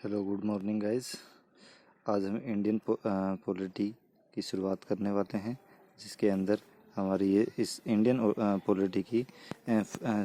Hello good morning guys. आज हम Indian polity की शुरुआत करने वाले हैं, जिसके अंदर हमारी ये इस इंडियन पॉलिटी की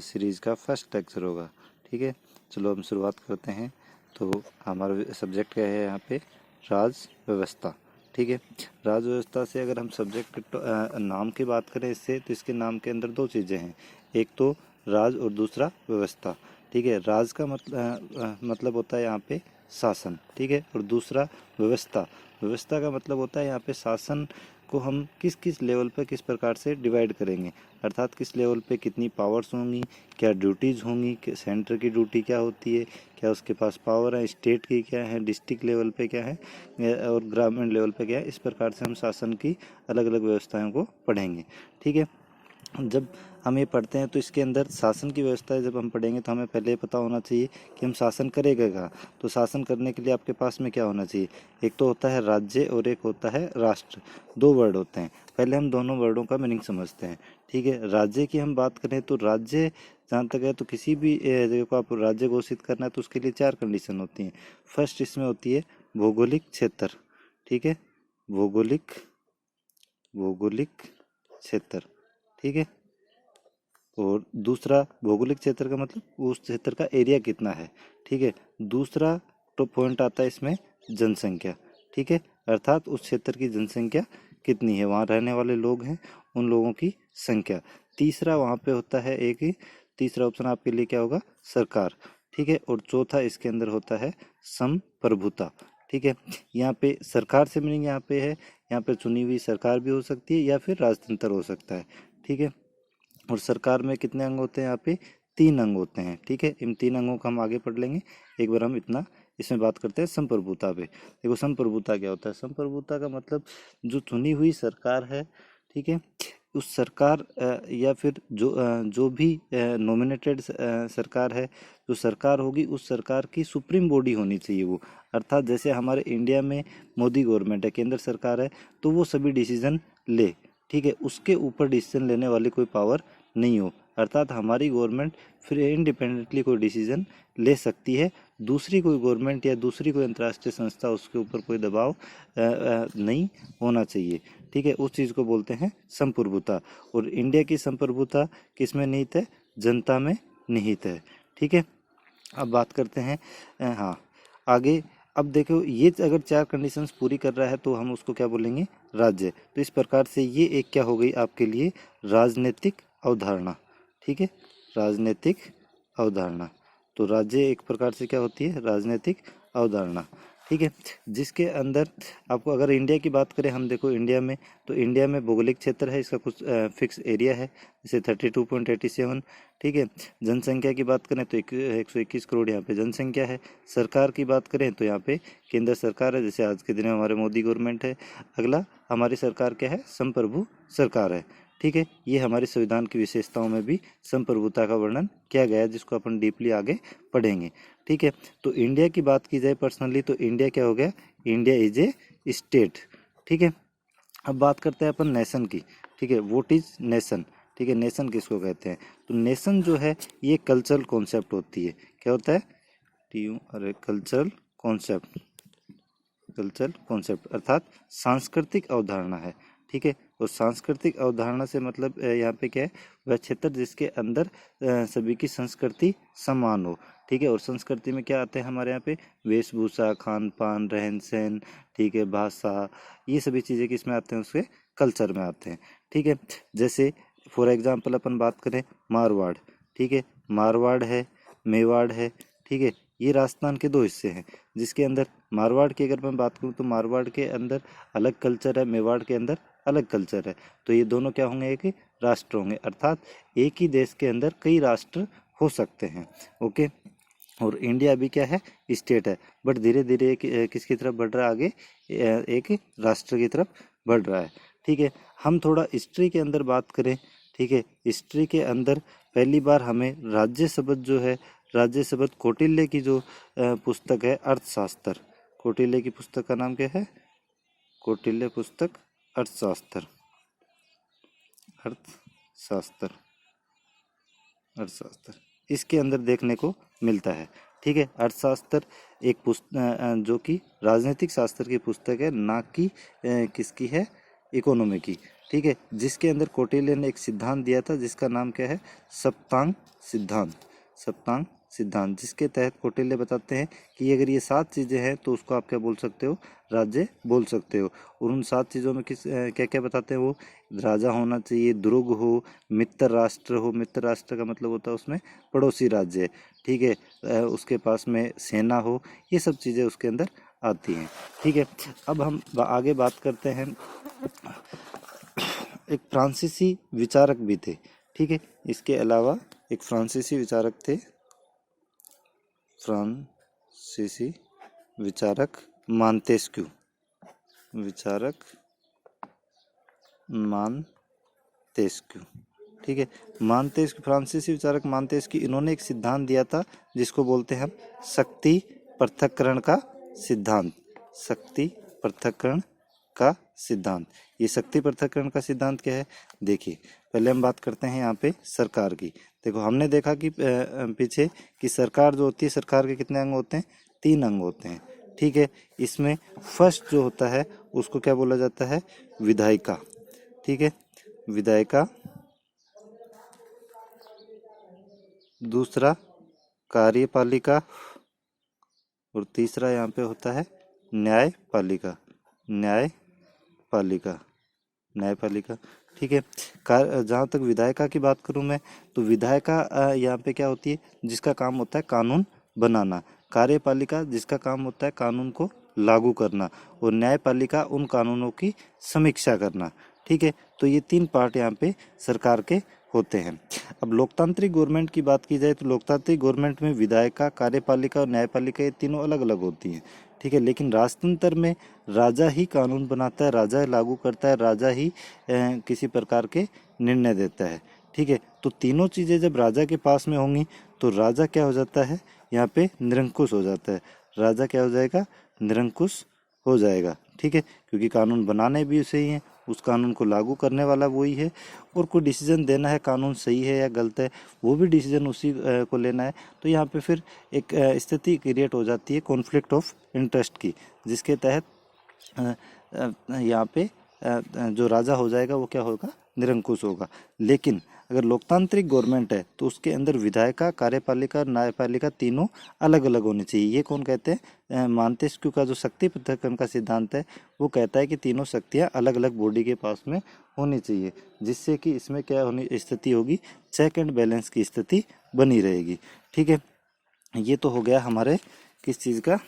सीरीज़ का फर्स्ट लेक्चर होगा। ठीक है, चलो हम शुरुआत करते हैं। तो हमारा सब्जेक्ट क्या है यहाँ पे? राज व्यवस्था। ठीक है, राज व्यवस्था से अगर हम सब्जेक्ट नाम की बात करें इससे, तो इसके नाम के अंदर दो चीज़ें हैं, एक तो राज और दूसरा व्यवस्था। ठीक है, राज का मतलब होता है यहाँ पे शासन। ठीक है, और दूसरा व्यवस्था। व्यवस्था का मतलब होता है यहाँ पे शासन को हम किस किस लेवल पे किस प्रकार से डिवाइड करेंगे, अर्थात किस लेवल पे कितनी पावर्स होंगी, क्या ड्यूटीज़ होंगी, सेंटर की ड्यूटी क्या होती है, क्या उसके पास पावर है, स्टेट की क्या है, डिस्ट्रिक्ट लेवल पे क्या है और ग्रामीण लेवल पे क्या है। इस प्रकार से हम शासन की अलग अलग व्यवस्थाओं को पढ़ेंगे। ठीक है, जब हम ये पढ़ते हैं तो इसके अंदर शासन की व्यवस्था जब हम पढ़ेंगे तो हमें पहले पता होना चाहिए कि हम शासन करेंगे क्या। तो शासन करने के लिए आपके पास में क्या होना चाहिए? एक तो होता है राज्य और एक होता है राष्ट्र। दो वर्ड होते हैं, पहले हम दोनों वर्डों का मीनिंग समझते हैं। ठीक है, राज्य की हम बात करें तो राज्य जहाँ तक है तो किसी भी जगह को आप राज्य घोषित करना है तो उसके लिए चार कंडीशन होती हैं। फर्स्ट इसमें होती है भौगोलिक क्षेत्र। ठीक है, भौगोलिक भौगोलिक क्षेत्र। ठीक है, और दूसरा भौगोलिक क्षेत्र का मतलब उस क्षेत्र का एरिया कितना है। ठीक है, दूसरा तो पॉइंट आता है इसमें जनसंख्या। ठीक है, अर्थात उस क्षेत्र की जनसंख्या कितनी है, वहाँ रहने वाले लोग हैं उन लोगों की संख्या। तीसरा वहाँ पे होता है तीसरा ऑप्शन आपके लिए क्या होगा? सरकार। ठीक है, और चौथा इसके अंदर होता है संप्रभुता। ठीक है, यहाँ पे सरकार से मीनिंग यहाँ पे है, यहाँ पे चुनी हुई सरकार भी हो सकती है या फिर राजतंत्र हो सकता है। ठीक है, और सरकार में कितने अंग होते हैं? यहाँ पे 3 अंग होते हैं। ठीक है, इन 3 अंगों को हम आगे पढ़ लेंगे। एक बार हम इतना इसमें बात करते हैं संप्रभुता पे। देखो संप्रभुता क्या होता है? संप्रभुता का मतलब जो चुनी हुई सरकार है, ठीक है, उस सरकार या फिर जो भी नॉमिनेटेड सरकार है, जो सरकार होगी उस सरकार की सुप्रीम बॉडी होनी चाहिए वो। अर्थात जैसे हमारे इंडिया में मोदी गवर्नमेंट है, केंद्र सरकार है, तो वो सभी डिसीजन ले। ठीक है, उसके ऊपर डिसीजन लेने वाली कोई पावर नहीं हो, अर्थात हमारी गवर्नमेंट फिर इंडिपेंडेंटली कोई डिसीजन ले सकती है। दूसरी कोई गवर्नमेंट या दूसरी कोई अंतर्राष्ट्रीय संस्था उसके ऊपर कोई दबाव नहीं होना चाहिए। ठीक है, उस चीज़ को बोलते हैं संप्रभुता। और इंडिया की संप्रभुता किस में निहित है? जनता में निहित है। ठीक है, अब बात करते हैं हाँ आगे। अब देखो, ये अगर चार कंडीशंस पूरी कर रहा है तो हम उसको क्या बोलेंगे? राज्य। तो इस प्रकार से ये एक क्या हो गई आपके लिए? राजनीतिक अवधारणा। ठीक है, राजनीतिक अवधारणा। तो राज्य एक प्रकार से क्या होती है? राजनीतिक अवधारणा। ठीक है, जिसके अंदर आपको अगर इंडिया की बात करें, हम देखो इंडिया में, तो इंडिया में भौगोलिक क्षेत्र है, इसका कुछ फिक्स एरिया है, जैसे 32.87। ठीक है, जनसंख्या की बात करें तो 121 करोड़ यहाँ पे जनसंख्या है। सरकार की बात करें तो यहाँ पे केंद्र सरकार है, जैसे आज के दिन में हमारे मोदी गवर्नमेंट है। अगला हमारी सरकार क्या है? संप्रभु सरकार है। ठीक है, ये हमारी संविधान की विशेषताओं में भी संप्रभुता का वर्णन किया गया है, जिसको अपन डीपली आगे पढ़ेंगे। ठीक है, तो इंडिया की बात की जाए पर्सनली तो इंडिया क्या हो गया? India is a state. ठीक है, अब बात करते हैं अपन नेशन की। ठीक है, व्हाट इज नेशन? ठीक है, नेशन किसको कहते हैं? तो नेशन जो है ये कल्चरल कॉन्सेप्ट होती है। क्या होता है? Cultural concept. कल्चरल कॉन्सेप्ट अर्थात सांस्कृतिक अवधारणा है। ठीक है, और सांस्कृतिक अवधारणा से मतलब यहाँ पे क्या है? वह क्षेत्र जिसके अंदर सभी की संस्कृति समान हो। ठीक है, और संस्कृति में क्या आते हैं हमारे यहाँ पे? वेशभूषा, खान पान, रहन सहन, ठीक है, भाषा, ये सभी चीज़ें किस में आते हैं? उसके कल्चर में आते हैं। ठीक है, जैसे फॉर एग्जाम्पल अपन बात करें मारवाड़। ठीक है, मारवाड़ है, मेवाड़ है। ठीक है, ये राजस्थान के दो हिस्से हैं, जिसके अंदर मारवाड़ की अगर मैं बात करूँ तो मारवाड़ के अंदर अलग कल्चर है, मेवाड़ के अंदर अलग कल्चर है। तो ये दोनों क्या होंगे? एक राष्ट्र होंगे, अर्थात एक ही देश के अंदर कई राष्ट्र हो सकते हैं। ओके, और इंडिया अभी क्या है? स्टेट है, बट धीरे धीरे किसकी तरफ बढ़ रहा है आगे? एक राष्ट्र की तरफ बढ़ रहा है। ठीक है, हम थोड़ा हिस्ट्री के अंदर बात करें। ठीक है, हिस्ट्री के अंदर पहली बार हमें राज्य शब्द जो है, राज्य शब्द कौटिल्य की जो पुस्तक है अर्थशास्त्र, कौटिल्य की पुस्तक का नाम क्या है? कौटिल्य पुस्तक अर्थशास्त्र। अर्थशास्त्र, अर्थशास्त्र इसके अंदर देखने को मिलता है। ठीक है। अर्थशास्त्र एक जो कि राजनीतिक शास्त्र की पुस्तक है, ना कि किसकी है, इकोनॉमी की। ठीक है, जिसके अंदर कौटिल्य ने एक सिद्धांत दिया था जिसका नाम क्या है, सप्तांग सिद्धांत। सप्तांग सिद्धांत, जिसके तहत कौटिल्य बताते हैं कि अगर ये 7 चीज़ें हैं तो उसको आप क्या बोल सकते हो, राज्य बोल सकते हो। और उन 7 चीज़ों में क्या क्या बताते हैं वो, राजा होना चाहिए, दुर्ग हो, मित्र राष्ट्र हो, मित्र राष्ट्र का मतलब होता है उसमें पड़ोसी राज्य, ठीक है, उसके पास में सेना हो, ये सब चीज़ें उसके अंदर आती हैं। ठीक है, अब हम आगे बात करते हैं। एक फ्रांसीसी विचारक भी थे, ठीक है, इसके अलावा एक फ्रांसीसी विचारक थे, फ्रांसीसी विचारक मांतेस्क्यू, विचारक मांतेस्क्यू। ठीक है, मांतेस्क्यू, फ्रांसीसी विचारक मांतेस्क्यू, इन्होंने एक सिद्धांत दिया था जिसको बोलते हैं हम शक्ति पृथक्करण का सिद्धांत। शक्ति पृथक्करण का सिद्धांत। ये शक्ति पृथक्करण का सिद्धांत क्या है, देखिए पहले हम बात करते हैं यहाँ पे सरकार की। देखो हमने देखा कि पीछे कि सरकार जो होती है, सरकार के कितने अंग होते हैं, 3 अंग होते हैं। ठीक है, इसमें फर्स्ट जो होता है उसको क्या बोला जाता है, विधायिका। ठीक है, विधायिका। दूसरा कार्यपालिका, और तीसरा यहाँ पे होता है न्यायपालिका। न्यायपालिका, न्यायपालिका। ठीक है, जहाँ तक विधायिका की बात करूँ मैं, तो विधायिका यहाँ पे क्या होती है, जिसका काम होता है कानून बनाना। कार्यपालिका जिसका काम होता है कानून को लागू करना। और न्यायपालिका उन कानूनों की समीक्षा करना। ठीक है, तो ये 3 पार्ट यहाँ पे सरकार के होते हैं। अब लोकतांत्रिक गवर्नमेंट की बात की जाए तो लोकतांत्रिक गवर्नमेंट में विधायिका, कार्यपालिका और न्यायपालिका ये तीनों अलग अलग होती हैं। ठीक है, लेकिन राजतंत्र में राजा ही कानून बनाता है, राजा लागू करता है, राजा ही किसी प्रकार के निर्णय देता है। ठीक है, तो तीनों चीज़ें जब राजा के पास में होंगी तो राजा क्या हो जाता है, यहाँ पे निरंकुश हो जाता है। राजा क्या हो जाएगा, निरंकुश हो जाएगा। ठीक है, क्योंकि कानून बनाने भी उसे ही हैं, उस कानून को लागू करने वाला वही है, और कोई डिसीजन देना है कानून सही है या गलत है वो भी डिसीजन उसी को लेना है। तो यहाँ पे फिर एक स्थिति क्रिएट हो जाती है कॉन्फ्लिक्ट ऑफ इंटरेस्ट की, जिसके तहत यहाँ पे जो राजा हो जाएगा वो क्या होगा, निरंकुश होगा। लेकिन अगर लोकतांत्रिक गवर्नमेंट है तो उसके अंदर विधायिका, कार्यपालिका और न्यायपालिका तीनों अलग अलग होनी चाहिए। ये कौन कहते हैं, मांतेस्क्यू का जो शक्ति पृथक्करण का सिद्धांत है वो कहता है कि तीनों शक्तियाँ अलग अलग बॉडी के पास में होनी चाहिए, जिससे कि इसमें क्या होनी स्थिति होगी, चेक एंड बैलेंस की स्थिति बनी रहेगी। ठीक है, ये तो हो गया हमारे किस चीज़ का,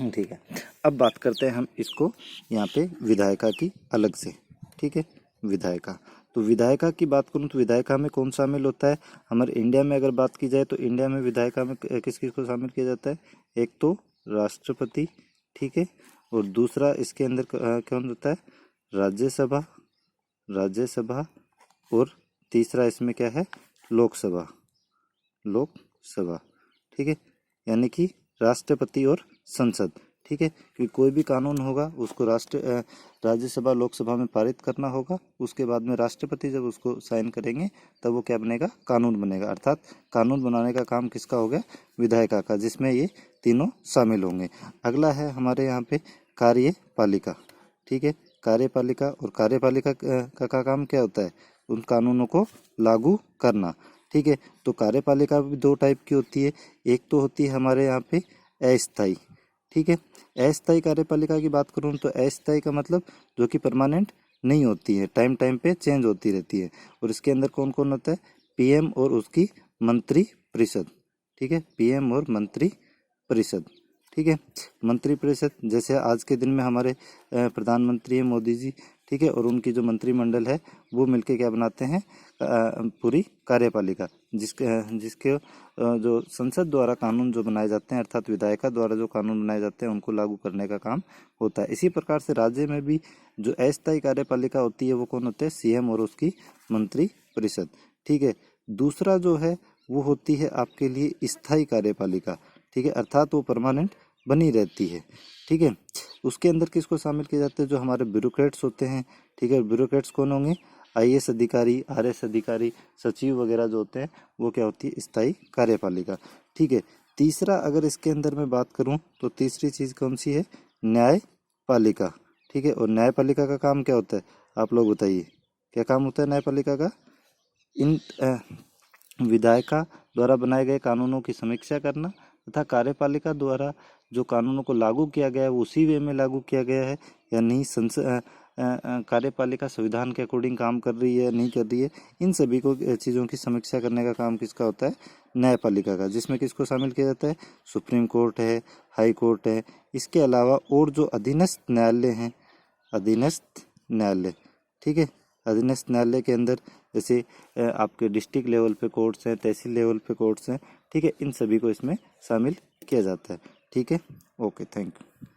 ठीक है। अब बात करते हैं हम इसको यहाँ पे विधायिका की अलग से। ठीक है, विधायिका, तो विधायिका की बात करूँ तो विधायिका में कौन शामिल होता है, हमारे इंडिया में अगर बात की जाए तो इंडिया में विधायिका में किस किस को शामिल किया जाता है, एक तो राष्ट्रपति, ठीक है, और दूसरा इसके अंदर कौन होता है, राज्यसभा, राज्यसभा, और तीसरा इसमें क्या है, लोकसभा, लोकसभा। ठीक है, यानी कि राष्ट्रपति और संसद। ठीक है, क्योंकि कोई भी कानून होगा उसको राज्यसभा लोकसभा में पारित करना होगा, उसके बाद में राष्ट्रपति जब उसको साइन करेंगे तब वो क्या बनेगा, कानून बनेगा। अर्थात कानून बनाने का काम किसका हो गया, विधायिका का, जिसमें ये तीनों शामिल होंगे। अगला है हमारे यहाँ पे कार्यपालिका। ठीक है, कार्यपालिका, और कार्यपालिका का काम क्या होता है, उन कानूनों को लागू करना। ठीक है, तो कार्यपालिका भी 2 टाइप की होती है, एक तो होती है हमारे यहाँ पे अस्थायी। ठीक है, अस्थायी कार्यपालिका की बात करूँ तो अस्थायी का मतलब जो कि परमानेंट नहीं होती है, टाइम टाइम पे चेंज होती रहती है। और इसके अंदर कौन कौन होता है, पीएम और उसकी मंत्री परिषद। ठीक है, पीएम और मंत्री परिषद। ठीक है, मंत्री परिषद जैसे आज के दिन में हमारे प्रधानमंत्री है मोदी जी। ठीक है, और उनकी जो मंत्रिमंडल है वो मिलके क्या बनाते हैं, पूरी कार्यपालिका, जिसके जो संसद द्वारा कानून जो बनाए जाते हैं, अर्थात विधायिका द्वारा जो कानून बनाए जाते हैं उनको लागू करने का काम होता है। इसी प्रकार से राज्य में भी जो अस्थायी कार्यपालिका होती है वो कौन होते हैं, सीएम और उसकी मंत्री परिषद। ठीक है, दूसरा जो है वो होती है आपके लिए स्थायी कार्यपालिका। ठीक है, अर्थात वो परमानेंट बनी रहती है। ठीक है, उसके अंदर किसको शामिल किया जाता है? जो हमारे ब्यूरोक्रेट्स होते हैं। ठीक है, ब्यूरोक्रेट्स कौन होंगे? आईएएस अधिकारी, आरएस अधिकारी, सचिव वगैरह जो होते हैं, वो क्या होती है? स्थायी कार्यपालिका। ठीक है, तीसरा अगर इसके अंदर मैं बात करूं तो तीसरी चीज कौन सी है? न्यायपालिका। ठीक है, और न्यायपालिका का काम क्या होता है? आप लोग बताइए, क्या काम होता है न्यायपालिका का? इन विधायिका द्वारा बनाए गए कानूनों की समीक्षा करना तथा कार्यपालिका द्वारा जो कानूनों को लागू किया गया है वो उसी वे में लागू किया गया है या नहीं, कार्यपालिका संविधान के अकॉर्डिंग काम कर रही है या नहीं कर रही है, इन सभी को चीज़ों की समीक्षा करने का काम किसका होता है? न्यायपालिका का। जिसमें किसको शामिल किया जाता है? सुप्रीम कोर्ट है, हाई कोर्ट है, इसके अलावा और जो अधीनस्थ न्यायालय हैं, अधीनस्थ न्यायालय। ठीक है, अधीनस्थ न्यायालय के अंदर जैसे आपके डिस्ट्रिक्ट लेवल पे कोर्ट्स हैं, तहसील लेवल पे कोर्ट्स हैं। ठीक है, इन सभी को इसमें शामिल किया जाता है। ठीक है, ओके, थैंक यू।